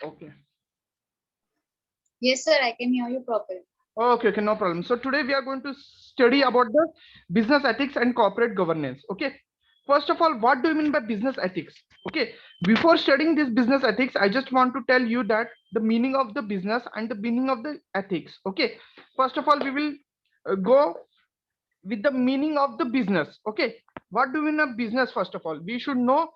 Okay. Yes, sir, I can hear you properly. Okay, okay, no problem. So today we are going to study about the business ethics and corporate governance. Okay. First of all, what do you mean by business ethics? Okay. Before studying this business ethics, I just want to tell you that the meaning of the business and the meaning of the ethics. Okay. First of all, we will go with the meaning of the business. Okay. What do we mean of business? First of all, we should know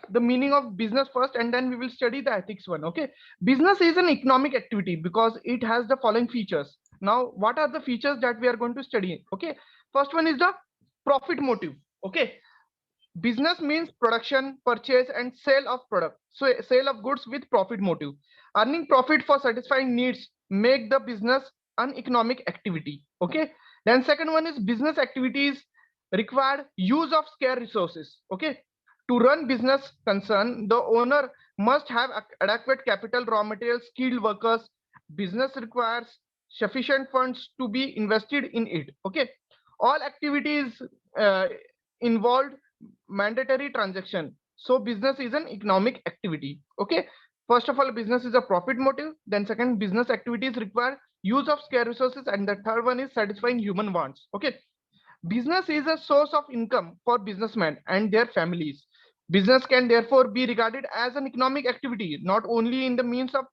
the meaning of business first, and then we will study the ethics one. Okay. Business is an economic activity because it has the following features. Now what are the features that we are going to study? Okay. First one is the profit motive. Okay. Business means production, purchase and sale of product, so sale of goods with profit motive. Earning profit for satisfying needs make the business an economic activity. Okay. Then second one is business activities required use of scarce resources. Okay. To run business concern, the owner must have adequate capital, raw materials, skilled workers. Business requires sufficient funds to be invested in it. Okay. All activities uh, involved mandatory transaction, so business is an economic activity. Okay. First of all, business is a profit motive. Then second, business activities require use of scarce resources, and the third one is satisfying human wants. Okay. Business is a source of income for businessmen and their families. Business can therefore be regarded as an economic activity, not only in the means of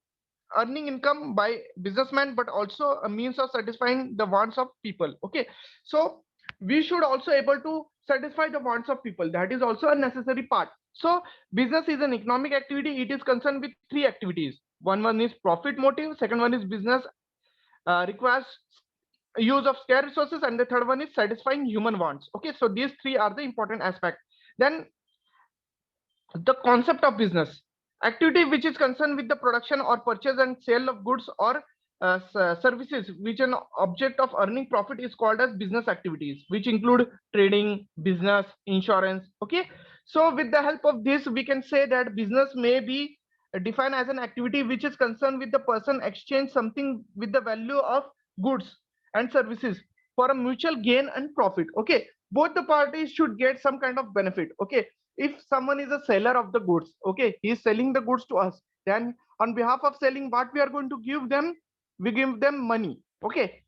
earning income by businessmen, but also a means of satisfying the wants of people. Okay. So we should also able to satisfy the wants of people. That is also a necessary part. So business is an economic activity. It is concerned with three activities. One is profit motive, second one is business requires use of scarce resources, and the third one is satisfying human wants. Okay. So these three are the important aspects. Then the concept of business activity which is concerned with the production or purchase and sale of goods or services which an object of earning profit is called as business activities, which include trading, business, insurance. Okay. So with the help of this we can say that business may be defined as an activity which is concerned with the person exchange something with the value of goods and services for a mutual gain and profit. Okay. Both the parties should get some kind of benefit. Okay. If someone is a seller of the goods, okay, he is selling the goods to us, then on behalf of selling, what we are going to give them, we give them money. Okay.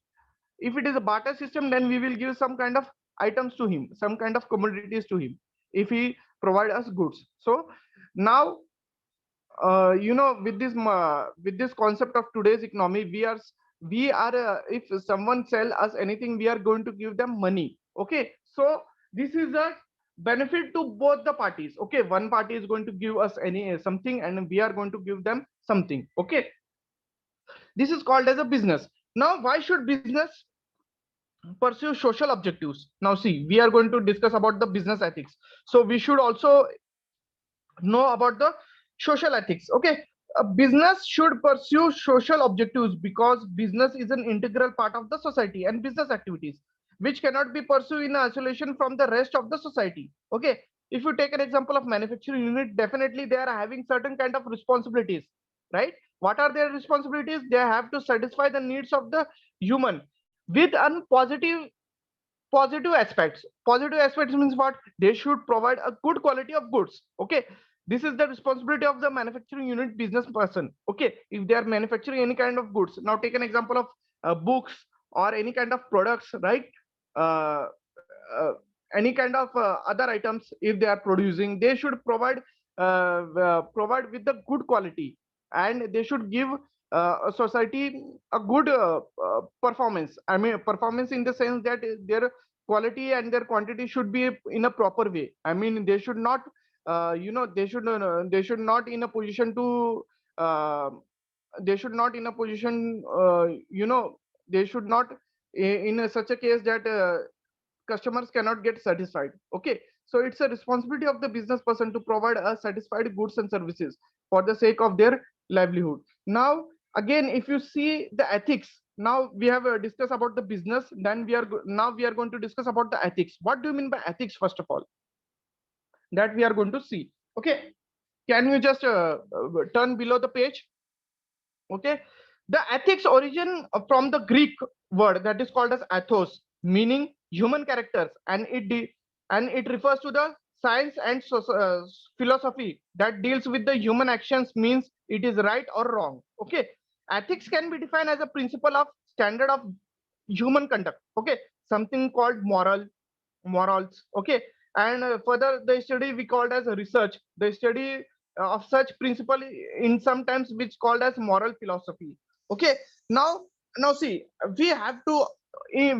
If it is a barter system, then we will give some kind of items to him, some kind of commodities to him if he provide us goods. So now with this concept of today's economy, we are if someone sell us anything, we are going to give them money. Okay. So this is a benefit to both the parties. Okay. One party is going to give us any something, and we are going to give them something. Okay. This is called as a business. Now why should business pursue social objectives? Now see, we are going to discuss about the business ethics, so we should also know about the social ethics. Okay. A business should pursue social objectives because business is an integral part of the society, and business activities which cannot be pursued in isolation from the rest of the society. Okay. If you take an example of manufacturing unit, definitely they are having certain kind of responsibilities, right? What are their responsibilities? They have to satisfy the needs of the human with positive aspects. Positive aspects means what? They should provide a good quality of goods. Okay. This is the responsibility of the manufacturing unit business person. Okay. If they are manufacturing any kind of goods, now take an example of books or any kind of products, right? uh, uh, any kind of other items, if they are producing, they should provide with the good quality, and they should give a society a good performance. I mean performance in the sense that their quality and their quantity should be in a proper way. I mean they should not they should not in a position to uh, they should not in a position they should not in such a case that customers cannot get satisfied. Okay. So it's a responsibility of the business person to provide a satisfied goods and services for the sake of their livelihood. Now again, if you see the ethics, now we have discussed about the business, then now we are going to discuss about the ethics. What do you mean by ethics? First of all, that we are going to see. Okay. Can you just turn below the page? Okay. The ethics origin from the Greek word that is called as ethos, meaning human characters, and it refers to the science and philosophy that deals with the human actions means it is right or wrong. Okay, ethics can be defined as a principle of standard of human conduct. Okay, something called morals. Okay, and further the study we called as research, the study of such principle in sometimes which called as moral philosophy. Okay, now see, we have to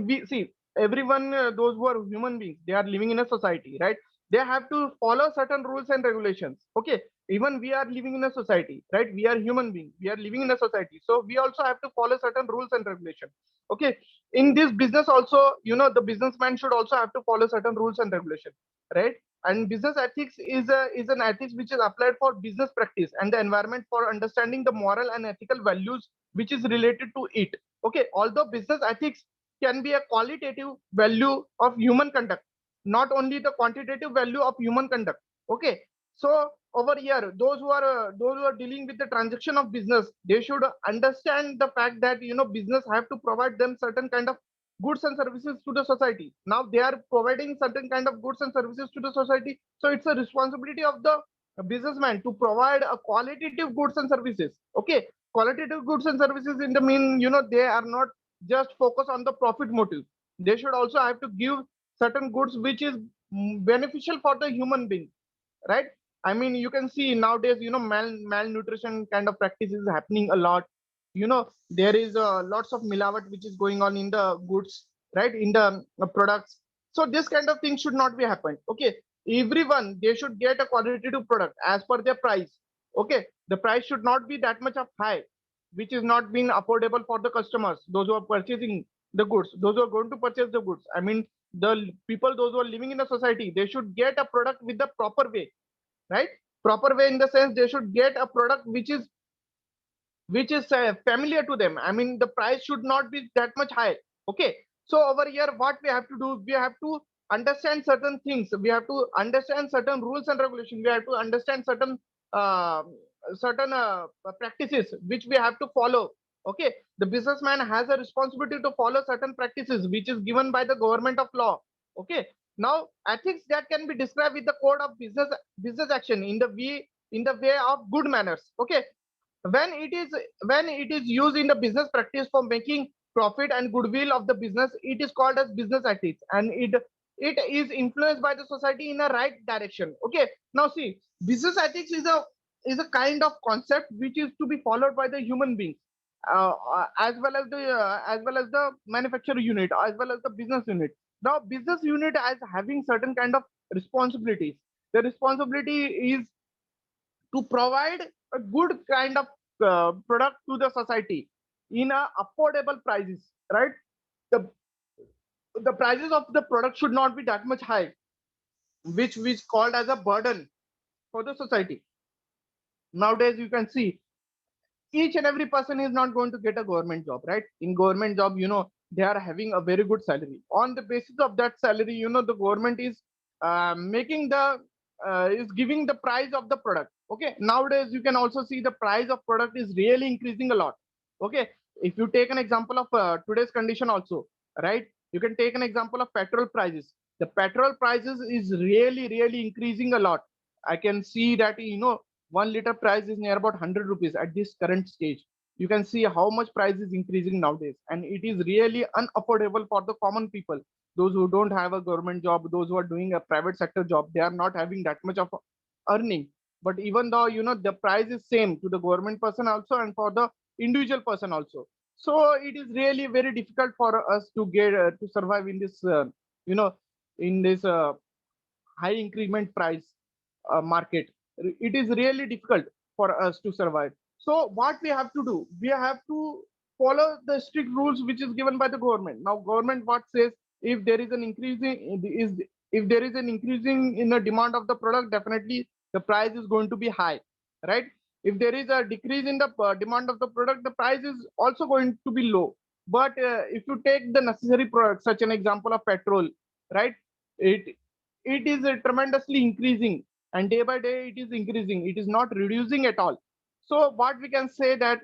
we see everyone, those who are human beings, they are living in a society, right? They have to follow certain rules and regulations. Okay, even we are living in a society, right? We are human beings, we are living in a society, so we also have to follow certain rules and regulations. Okay, in this business also, the businessman should also have to follow certain rules and regulations, right? And business ethics is an ethics which is applied for business practice and the environment for understanding the moral and ethical values which is related to it. Okay, although business ethics can be a qualitative value of human conduct, not only the quantitative value of human conduct. Okay, so over here, those who are dealing with the transaction of business, they should understand the fact that business have to provide them certain kind of goods and services to the society. Now they are providing certain kind of goods and services to the society, so it's a responsibility of the businessman to provide a qualitative goods and services. Okay, qualitative goods and services in the mean, they are not just focus on the profit motive. They should also have to give certain goods which is beneficial for the human being, right? I mean, you can see nowadays, malnutrition kind of practice is happening a lot. There is lots of milawat which is going on in the goods, right? In the products. So this kind of thing should not be happened. Okay, everyone, they should get a qualitative product as per their price. Okay, the price should not be that much of high, which is not being affordable for the customers, those who are purchasing the goods, those who are going to purchase the goods. I mean, the people, those who are living in the society, they should get a product with the proper way, right? Proper way in the sense they should get a product which is familiar to them. I mean, the price should not be that much high. Okay, so over here what we have to do, we have to understand certain things, we have to understand certain rules and regulations, we have to understand uh, certain practices which we have to follow. Okay, the businessman has a responsibility to follow certain practices which is given by the government of law. Okay, now ethics that can be described with the code of business action in the way of good manners. Okay, when it is when it is used in the business practice for making profit and goodwill of the business, it is called as business ethics, and it is influenced by the society in a right direction. Okay, now see, business ethics is a kind of concept which is to be followed by the human beings, as well as the manufacturer unit, as well as the business unit. Now business unit as having certain kind of responsibilities. The responsibility is to provide a good kind of product to the society in a affordable prices, right? The the prices of the product should not be that much high, which called as a burden for the society. Nowadays you can see each and every person is not going to get a government job, right? In government job, they are having a very good salary. On the basis of that salary, the government is making the is giving the price of the product. Okay, nowadays you can also see the price of product is really increasing a lot. Okay, if you take an example of today's condition also, right? You can take an example of petrol prices. The petrol prices is really increasing a lot. I can see that 1 liter price is near about 100 rupees at this current stage. You can see how much price is increasing nowadays, and it is really unaffordable for the common people. Those who don't have a government job, those who are doing a private sector job, they are not having that much of earning. But even though the price is same to the government person also and for the individual person also, so it is really very difficult for us to get to survive in this you know in this high increment price market. It is really difficult for us to survive. So what we have to do, we have to follow the strict rules which is given by the government. Now government what says, if there is an increasing is if there is an increasing in the demand of the product, definitely the price is going to be high, right? If there is a decrease in the demand of the product, the price is also going to be low. But if you take the necessary products, such an example of petrol, right? It is tremendously increasing, and day by day it is increasing, it is not reducing at all. So what we can say that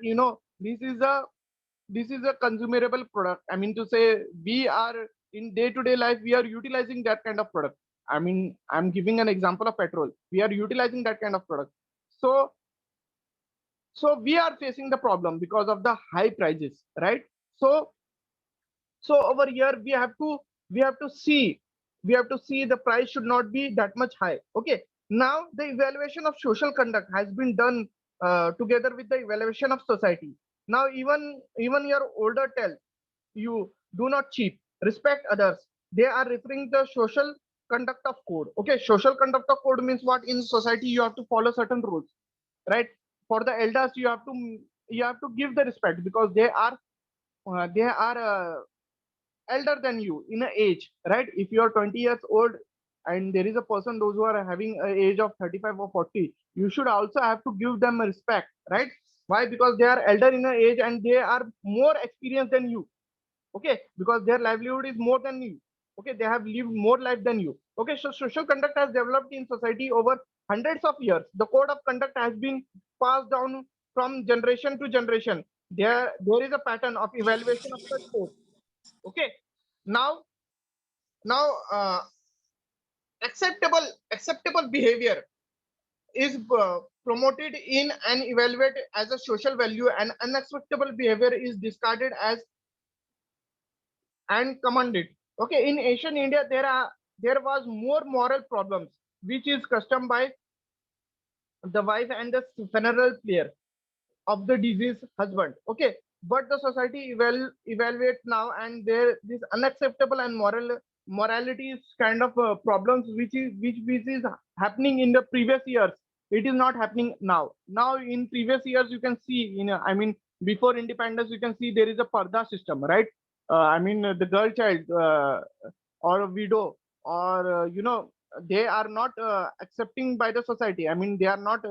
this is a consumable product. I mean to say, we are in day to day life, we are utilizing that kind of product. I mean, I'm giving an example of petrol. We are utilizing that kind of product. So we are facing the problem because of the high prices, right? So over here we have to see the price should not be that much high. Okay, now the evaluation of social conduct has been done together with the evaluation of society. Now even your older tell you, do not cheat, respect others. They are referring the social conduct of code. Okay, social conduct of code means what? In society you have to follow certain rules, right? For the elders you have to give the respect because they are elder than you in a age, right? If you are 20 years old and there is a person those who are having a age of 35 or 40, you should also have to give them a respect, right? Why? Because they are elder in a age and they are more experienced than you. Okay, because their livelihood is more than you. Okay, they have lived more life than you. Okay, so social conduct has developed in society over hundreds of years. The code of conduct has been passed down from generation to generation. There is a pattern of evaluation of such code. Okay, now now acceptable behavior is promoted in and evaluated as a social value, and unacceptable behavior is discarded as and commanded. Okay, in ancient India there was more moral problems, which is custom by the wife and the funeral player of the deceased husband. Okay, but the society evaluate now, and there this unacceptable and morality is kind of problems which is happening in the previous years. It is not happening now. Now in previous years you can see, I mean, before independence you can see there is a parda system, right? I mean, the girl child or a widow, or they are not accepting by the society. I mean, they are not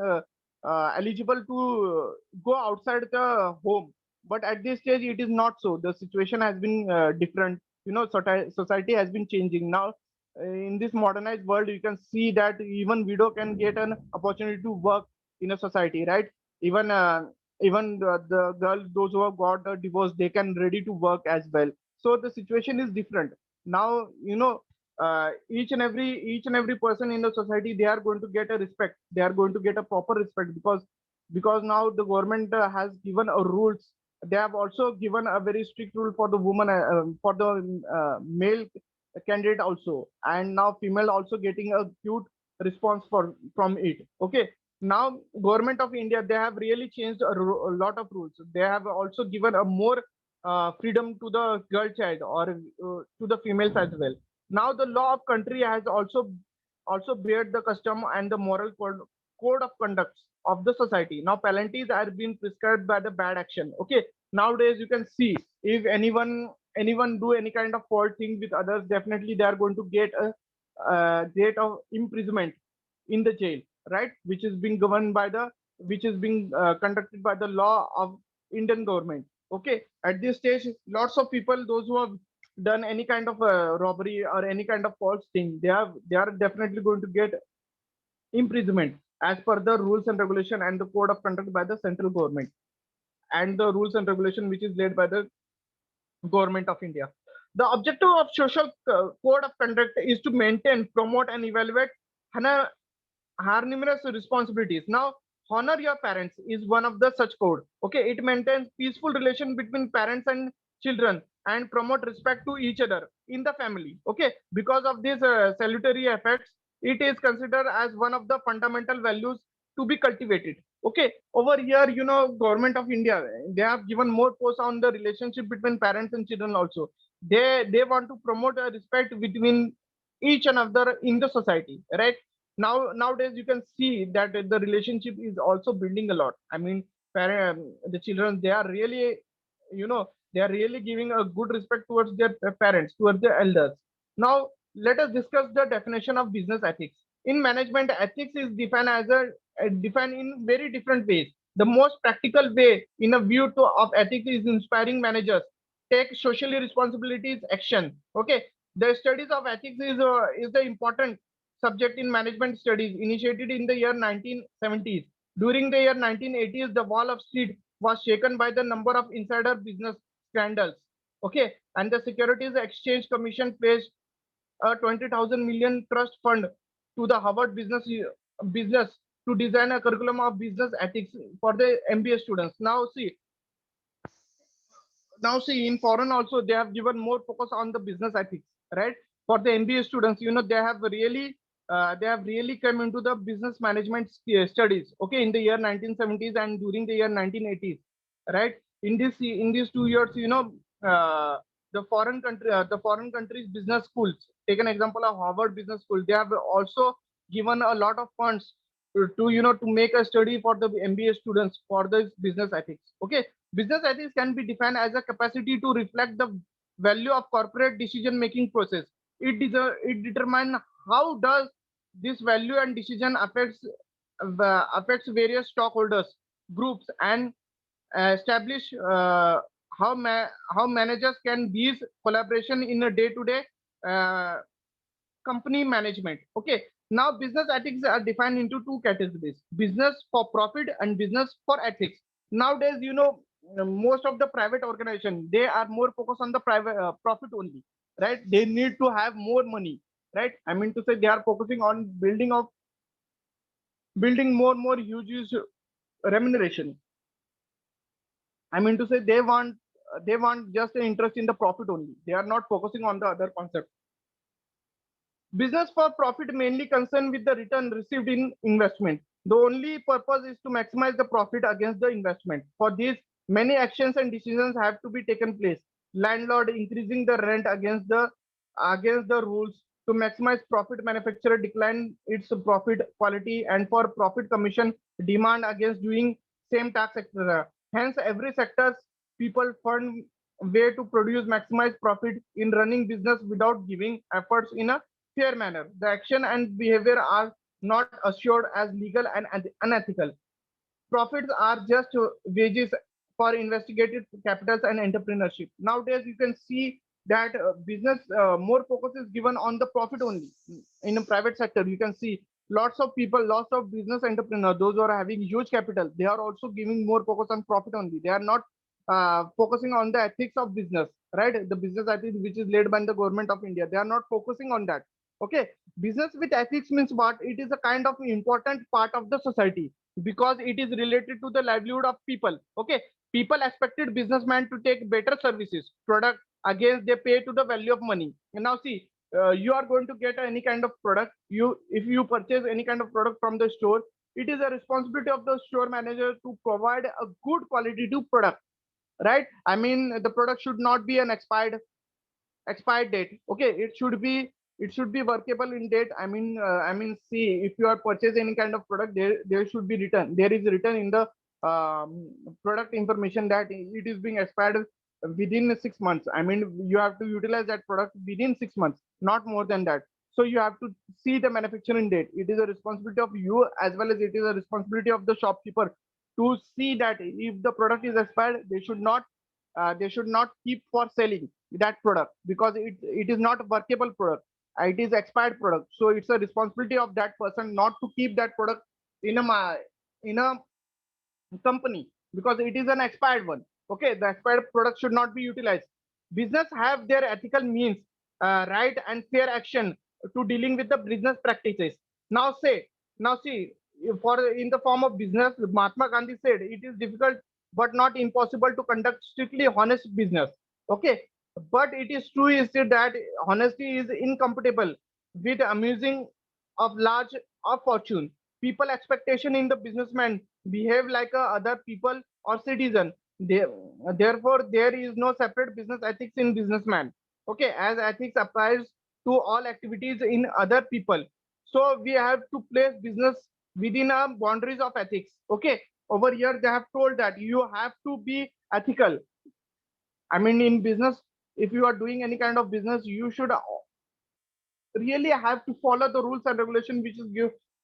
eligible to go outside the home. But at this stage it is not so. The situation has been different. Society has been changing now. In this modernized world you can see that even widow can get an opportunity to work in a society, right? Even the girls, those who have got a divorce, they can ready to work as well. So the situation is different now. Each and every person in the society, they are going to get a respect. They are going to get a proper respect because now the government has given a rules. They have also given a very strict rule for the woman, for the male candidate also, and now female also getting a cute response from it. Okay, now government of India, they have really changed a lot of rules. They have also given a more freedom to the girl child, or to the females as well. Now the law of country has also bear the custom and the moral code of conduct of the society. Now penalties are being prescribed by the bad action. Okay, nowadays you can see, if anyone do any kind of fault thing with others, definitely they are going to get a date of imprisonment in the jail, right? Which is being governed by the which is being conducted by the law of Indian government. Okay, at this stage, lots of people, those who have done any kind of robbery or any kind of false thing, they are definitely going to get imprisonment as per the rules and regulation and the code of conduct by the central government, and the rules and regulation which is led by the government of India. The objective of social code of conduct is to maintain, promote, and evaluate harmonious responsibilities. Now, honor your parents is one of the such code. Okay, it maintains peaceful relation between parents and children and promote respect to each other in the family. Okay, because of these salutary effects, it is considered as one of the fundamental values to be cultivated. Okay, over here, government of India, they have given more force on the relationship between parents and children also. They want to promote a respect between each and other in the society, right? Nowadays you can see that the relationship is also building a lot. I mean, the children, they are really, they are really giving a good respect towards their parents, towards their elders. Now let us discuss the definition of business ethics. In management, ethics is defined defined in very different ways. The most practical way in a view of ethics is inspiring managers take socially responsibilities action. Okay, the studies of ethics is the important subject in management studies, initiated in the year 1970s. During the year 1980s, the wall of street was shaken by the number of insider business scandals. Okay, and the Securities Exchange Commission placed a 20,000 million trust fund to the Harvard business to design a curriculum of business ethics for the MBA students. Now see in foreign also they have given more focus on the business ethics, right? For the MBA students, they have really come into the business management studies, okay, in the year 1970s and during the year 1980s, right? In these 2 years, the foreign countries business schools, take an example of Harvard Business School, they have also given a lot of funds to make a study for the MBA students for the business ethics. Okay, business ethics can be defined as a capacity to reflect the value of corporate decision making process. It determines how does this value and decision affects various stockholders groups and establish how managers can these collaboration in a day-to-day company management. Okay, now business ethics are defined into two categories: business for profit and business for ethics. Nowadays, most of the private organization, they are more focused on the private profit only, right? They need to have more money, right? I mean to say they are focusing on building more huge remuneration. I mean to say they want just an interest in the profit only. They are not focusing on the other concept. Business for profit mainly concerned with the return received in investment. The only purpose is to maximize the profit against the investment. For this, many actions and decisions have to be taken place. Landlord increasing the rent against the rules to maximize profit. Manufacturer decline its profit quality and for profit commission demand against doing same tax, etc. Hence, every sector's people fund way to produce maximize profit in running business without giving efforts in a fair manner. The action and behavior are not assured as legal and unethical. Profits are just wages for investigated capitals and entrepreneurship. Nowadays, you can see that business more focus is given on the profit only. In the private sector, you can see lots of people, lots of business entrepreneurs, those who are having huge capital, they are also giving more focus on profit only. They are not focusing on the ethics of business, right? The business ethics which is led by the government of India, they are not focusing on that. Okay, business with ethics means what? It is a kind of important part of the society because it is related to the livelihood of people. Okay, people expected businessmen to take better services product against they pay to the value of money. And now see, you are going to get any kind of product. You If you purchase any kind of product from the store, it is a responsibility of the store manager to provide a good quality to product, right? I mean the product should not be an expired date. Okay, it should be workable in date. I mean see, if you are purchase any kind of product, there should be written, there is written in the product information that it is being expired within 6 months. I mean you have to utilize that product within 6 months, not more than that. So you have to see the manufacturing date. It is a responsibility of you as well as it is a responsibility of the shopkeeper to see that if the product is expired, they should not keep for selling that product because it is not a workable product. It is expired product, so it's a responsibility of that person not to keep that product in a company because it is an expired one. Okay, the expired product should not be utilized. Business have their ethical means, right and fair action to dealing with the business practices. now say Now see, for in the form of business, Mahatma Gandhi said it is difficult but not impossible to conduct strictly honest business. Okay, but it is true is that honesty is incompatible with amusing of large of fortune. People expectation in the businessman behave like other people or citizen. Therefore, there is no separate business ethics in businessman. Okay, as ethics applies to all activities in other people. So we have to place business within a boundaries of ethics. Okay, over here they have told that you have to be ethical. I mean, in business, if you are doing any kind of business, you should really have to follow the rules and regulation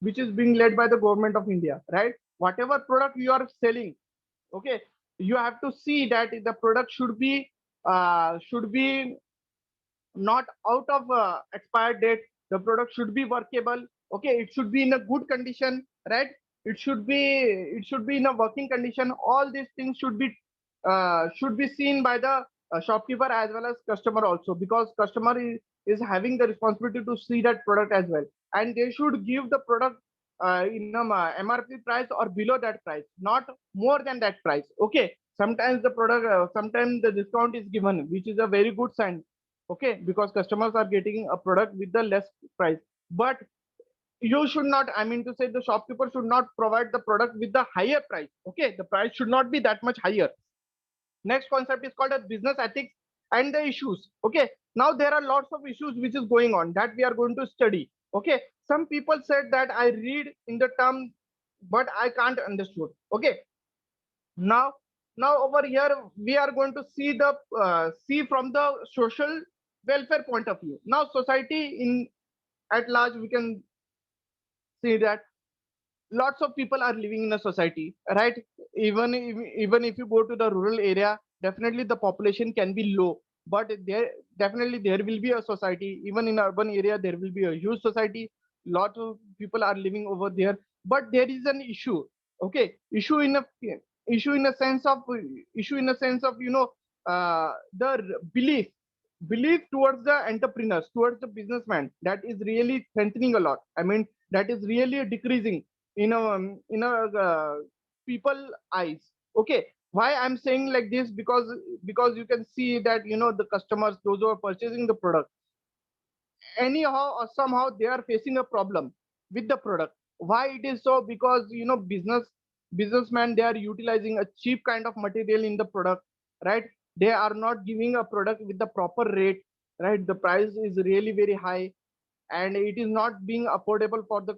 which is being led by the government of India, right? Whatever product you are selling, okay, you have to see that the product should be not out of expired date. The product should be workable. Okay, it should be in a good condition, right? It should be in a working condition. All these things should be seen by the shopkeeper as well as customer also, because customer is having the responsibility to see that product as well, and they should give the product in a MRP price or below that price, not more than that price. Okay, sometimes the product, sometimes the discount is given, which is a very good sign. Okay, because customers are getting a product with the less price, but you should not, I mean to say, the shopkeeper should not provide the product with the higher price. Okay, the price should not be that much higher. Next concept is called as business ethics and the issues. Okay, now there are lots of issues which is going on that we are going to study. Okay, some people said that I read in the term but I can't understood. Okay, now over here we are going to see the see from the social welfare point of view. Now society in at large, we can see that lots of people are living in a society, right? Even if you go to the rural area, definitely the population can be low, but there definitely there will be a society. Even in urban area there will be a huge society, lot of people are living over there, but there is an issue. Okay, issue in a sense of issue in a sense of the belief towards the entrepreneurs, towards the businessman, that is really strengthening a lot. I mean, that is really decreasing in a people eyes. Okay, why I'm saying like this? Because you can see that the customers, those who are purchasing the product, anyhow or somehow they are facing a problem with the product. Why it is so? Because businessmen, they are utilizing a cheap kind of material in the product, right? They are not giving a product with the proper rate, right? The price is really very high, and it is not being affordable for the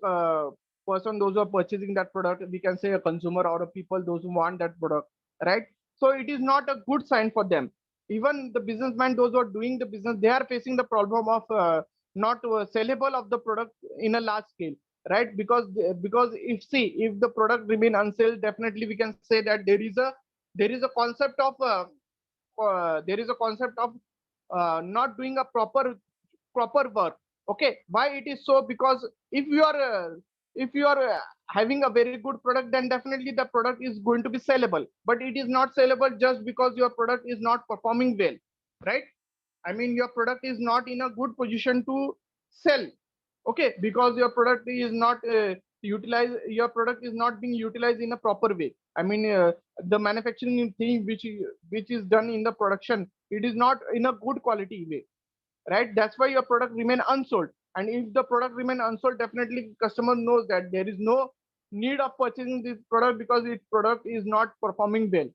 person, those who are purchasing that product. We can say a consumer or a people, those who want that product, right? So it is not a good sign for them. Even the businessmen, those who are doing the business, they are facing the problem of not sellable of the product in a large scale, right? Because if the product remain unsold, definitely we can say that there is a concept of there is a concept of not doing a proper work. Okay, why it is so? Because if you are having a very good product, then definitely the product is going to be sellable, but it is not sellable just because your product is not performing well, right? I mean, your product is not in a good position to sell. Okay, because your product is not utilized, your product is not being utilized in a proper way. I mean, the manufacturing thing which is done in the production, it is not in a good quality way, right? That's why your product remain unsold. And if the product remain unsold, definitely customer knows that there is no need of purchasing this product, because its product is not performing well.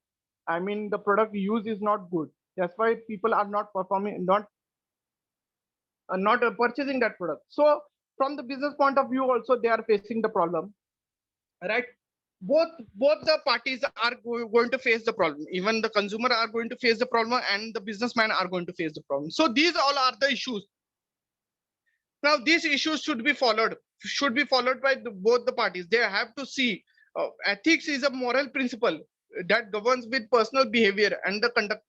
I mean, the product use is not good. That's why people are not performing, not purchasing that product. So from the business point of view also, they are facing the problem, right? Both the parties are going to face the problem. Even the consumer are going to face the problem, and the businessman are going to face the problem. So these all are the issues. Now these issues should be followed by both the parties. They have to see ethics is a moral principle that governs with personal behavior and the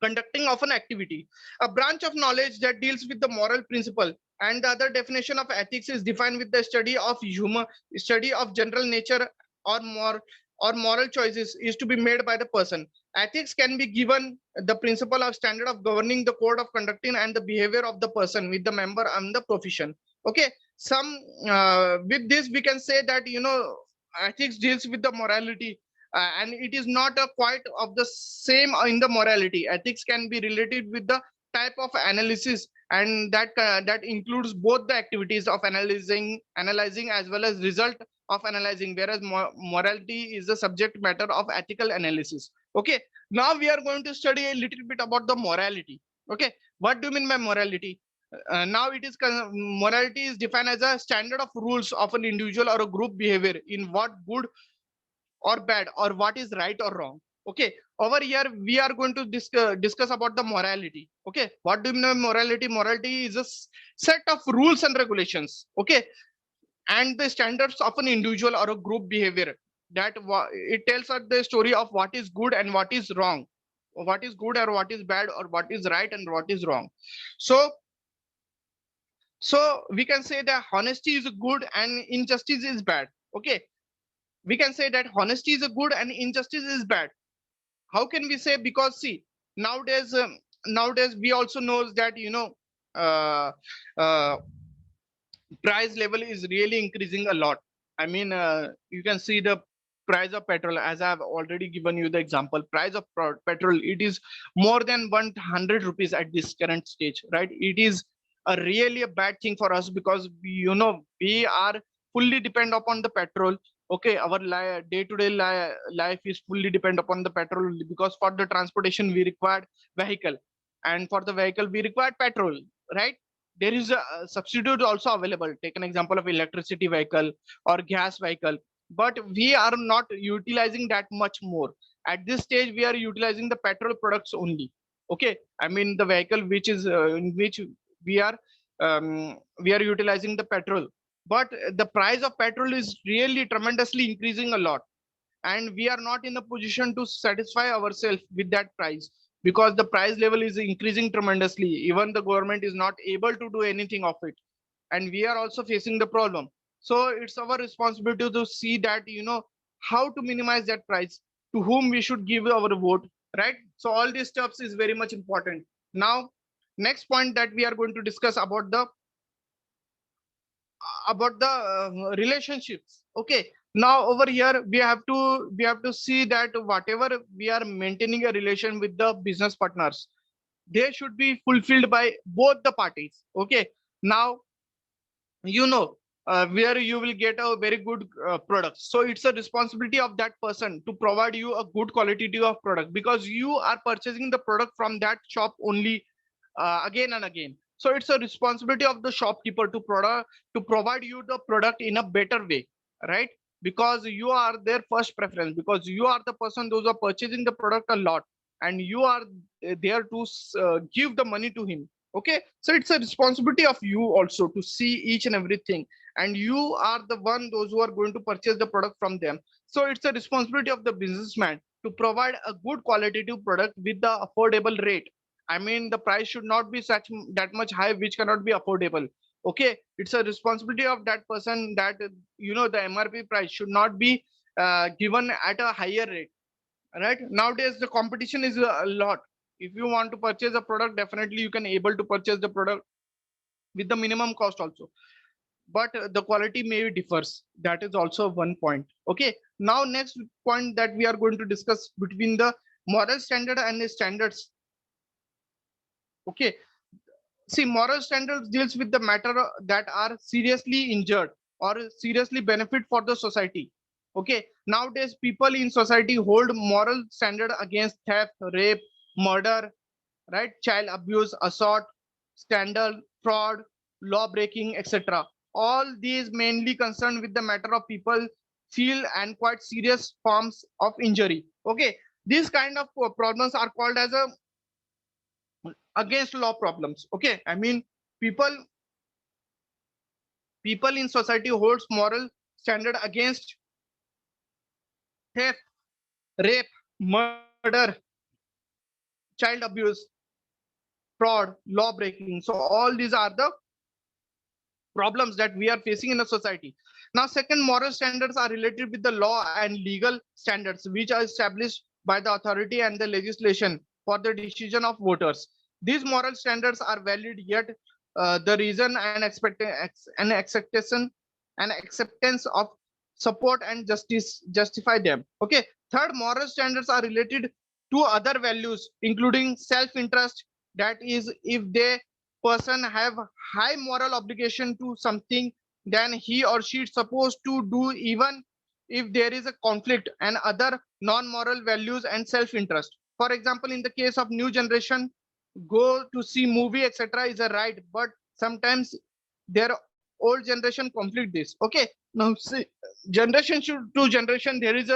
conducting of an activity, a branch of knowledge that deals with the moral principle. And the other definition of ethics is defined with the study of general nature or moral choices is to be made by the person. Ethics can be given the principle of standard of governing the code of conducting and the behavior of the person with the member and the profession. Okay, some with this we can say that ethics deals with the morality, and it is not a quite of the same in the morality. Ethics can be related with the type of analysis, and that includes both the activities of analyzing as well as result of analyzing, whereas morality is the subject matter of ethical analysis. Okay, now we are going to study a little bit about the morality. Okay, what do you mean by morality? Now morality is defined as a standard of rules of an individual or a group behavior in what good or bad, or what is right or wrong. Okay, over here we are going to discuss about the morality. Okay, what do you mean by morality? Morality is a set of rules and regulations, okay, and the standards of an individual or a group behavior, that it tells us the story of what is good and what is wrong, what is good or what is bad, or what is right and what is wrong. So we can say that honesty is good and injustice is bad. Okay, we can say that honesty is a good and injustice is bad. How can we say? Because see, Nowadays we also knows that uh, uh, price level is really increasing a lot. I mean, you can see the price of petrol, as I've already given you the example. Price of petrol, it is more than 100 rupees at this current stage, right? It is a really a bad thing for us, because we are fully depend upon the petrol. Okay, our day-to-day life is fully depend upon the petrol, because for the transportation we require vehicle, and for the vehicle we require petrol, right? There is a substitute also available. Take an example of electricity vehicle or gas vehicle, but we are not utilizing that much more. At this stage we are utilizing the petrol products only. Okay, I mean the vehicle which is in which we are we are utilizing the petrol, but the price of petrol is really tremendously increasing a lot, and we are not in a position to satisfy ourselves with that price, because the price level is increasing tremendously. Even the government is not able to do anything of it, and we are also facing the problem. So it's our responsibility to see that how to minimize that price, to whom we should give our vote, right? So all these steps is very much important. Now, next point that we are going to discuss about the relationships. Okay, now over here we have to see that whatever we are maintaining a relation with the business partners, they should be fulfilled by both the parties. Okay, now where you will get a very good product, so it's a responsibility of that person to provide you a good quality of product, because you are purchasing the product from that shop only again and again. So it's a responsibility of the shopkeeper to provide you the product in a better way, right? Because you are their first preference, because you are the person those are purchasing the product a lot, and you are there to give the money to him. Okay, so it's a responsibility of you also to see each and everything, and you are the one those who are going to purchase the product from them. So it's a responsibility of the businessman to provide a good qualitative product with the affordable rate. I mean, the price should not be such that much high which cannot be affordable. Okay, it's a responsibility of that person that the MRP price should not be given at a higher rate, right? Nowadays the competition is a lot. If you want to purchase a product, definitely you can able to purchase the product with the minimum cost also, but the quality may differs. That is also one point. Okay, now next point that we are going to discuss between the moral standard and the standards. Okay, see, moral standards deals with the matter that are seriously injured or seriously benefit for the society. Okay, nowadays people in society hold moral standard against theft, rape, murder, right? Child abuse, assault, scandal, fraud, law breaking, etc. All these mainly concerned with the matter of people feel and quite serious forms of injury. Okay, these kind of problems are called as a against law problems. Okay, I mean people people in society holds moral standard against theft, rape, murder, child abuse, fraud, law breaking. So all these are the problems that we are facing in a society. Now, second, moral standards are related with the law and legal standards, which are established by the authority and the legislation for the decision of voters. These moral standards are valid, yet the reason and acceptation and acceptance of support and justice justify them. Okay. Third, moral standards are related to other values, including self-interest. That is, if they person have high moral obligation to something, then he or she is supposed to do, even if there is a conflict, and other non-moral values and self-interest. For example, in the case of new generation, go to see movie, etc. is a right, but sometimes their old generation conflict this. Okay, now see, generation to generation there is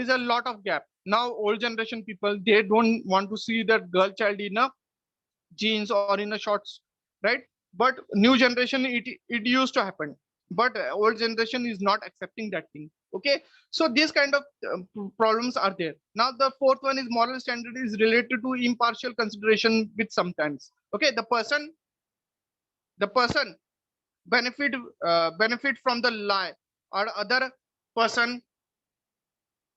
a lot of gap. Now old generation people, they don't want to see that girl child in a jeans or in a shorts, right? But new generation, it used to happen, but old generation is not accepting that thing. Okay, so these kind of problems are there. Now the fourth one is moral standard is related to impartial consideration with sometimes. Okay, the person benefit from the lie, or other person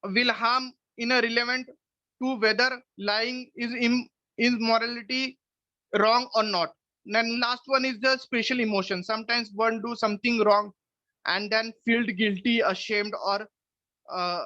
will harm in a relevant to whether lying is morality wrong or not. Then last one is the special emotion. Sometimes one do something wrong and then feel guilty, ashamed, uh,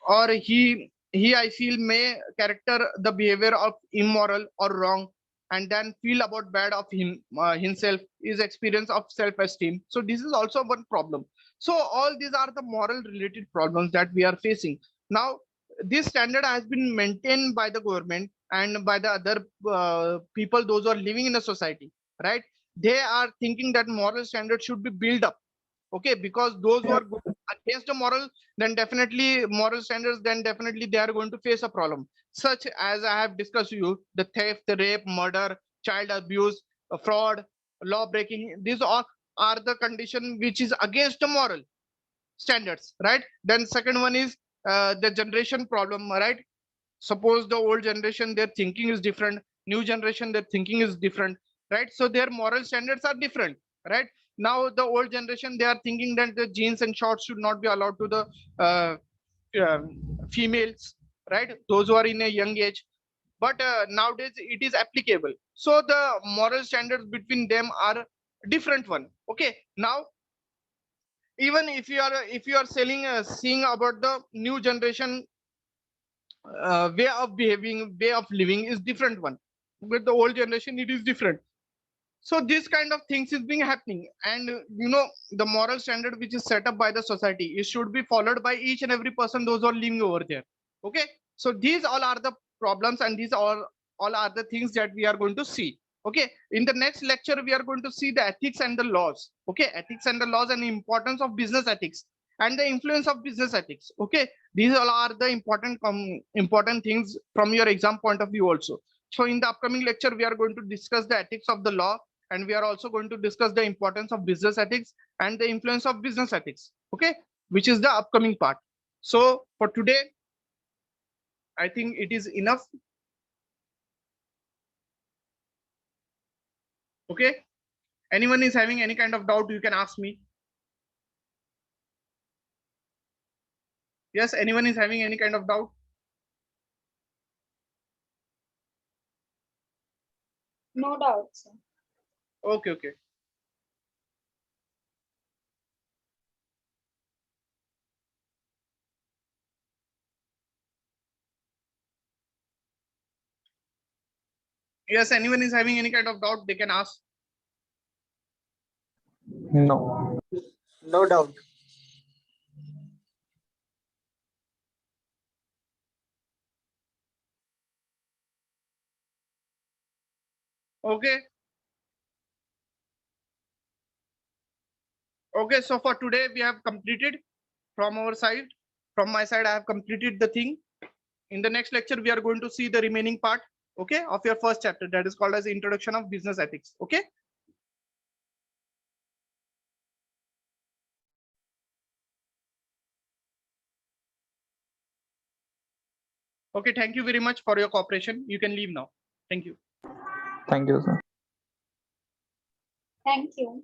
or he I feel may character the behavior of immoral or wrong, and then feel about bad of himself, is experience of self-esteem. So this is also one problem. So all these are the moral related problems that we are facing now. This standard has been maintained by the government and by the other people, those who are living in the society, right? They are thinking that moral standards should be built up, okay, because those who are going against the moral, then definitely moral standards, then definitely they are going to face a problem, such as I have discussed to you: the theft, the rape, murder, child abuse, fraud, law breaking. These all are the condition which is against the moral standards, right? Then second one is the generation problem, right? Suppose the old generation, their thinking is different, new generation, their thinking is different, right? So their moral standards are different, right? Now the old generation, they are thinking that the jeans and shorts should not be allowed to the uh, females, right, those who are in a young age. But nowadays it is applicable, so the moral standards between them are different one. Okay, now even if you are selling seeing about the new generation way of behaving, way of living is different one. With the old generation, it is different. So this kind of things is being happening, and the moral standard which is set up by the society, it should be followed by each and every person, those who are living over there. Okay, so these all are the problems, and these all are the things that we are going to see. Okay, in the next lecture we are going to see the ethics and the laws. Okay, ethics and the laws, and the importance of business ethics and the influence of business ethics. Okay, these all are the important things from your exam point of view also. So in the upcoming lecture we are going to discuss the ethics of the law, and we are also going to discuss the importance of business ethics and the influence of business ethics. Okay, which is the upcoming part. So for today I think it is enough. Okay, anyone is having any kind of doubt, you can ask me. Yes, anyone is having any kind of doubt? No doubt, sir. Okay, okay. Yes, anyone is having any kind of doubt, they can ask. No. No doubt. Okay. Okay, so for today we have completed from our side. From my side, I have completed the thing. In the next lecture, we are going to see the remaining part, okay, of your first chapter, that is called as Introduction of Business Ethics. Okay. Okay, thank you very much for your cooperation. You can leave now. Thank you. Thank you, sir. Thank you.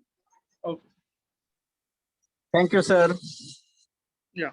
Okay. Thank you, sir. Yeah.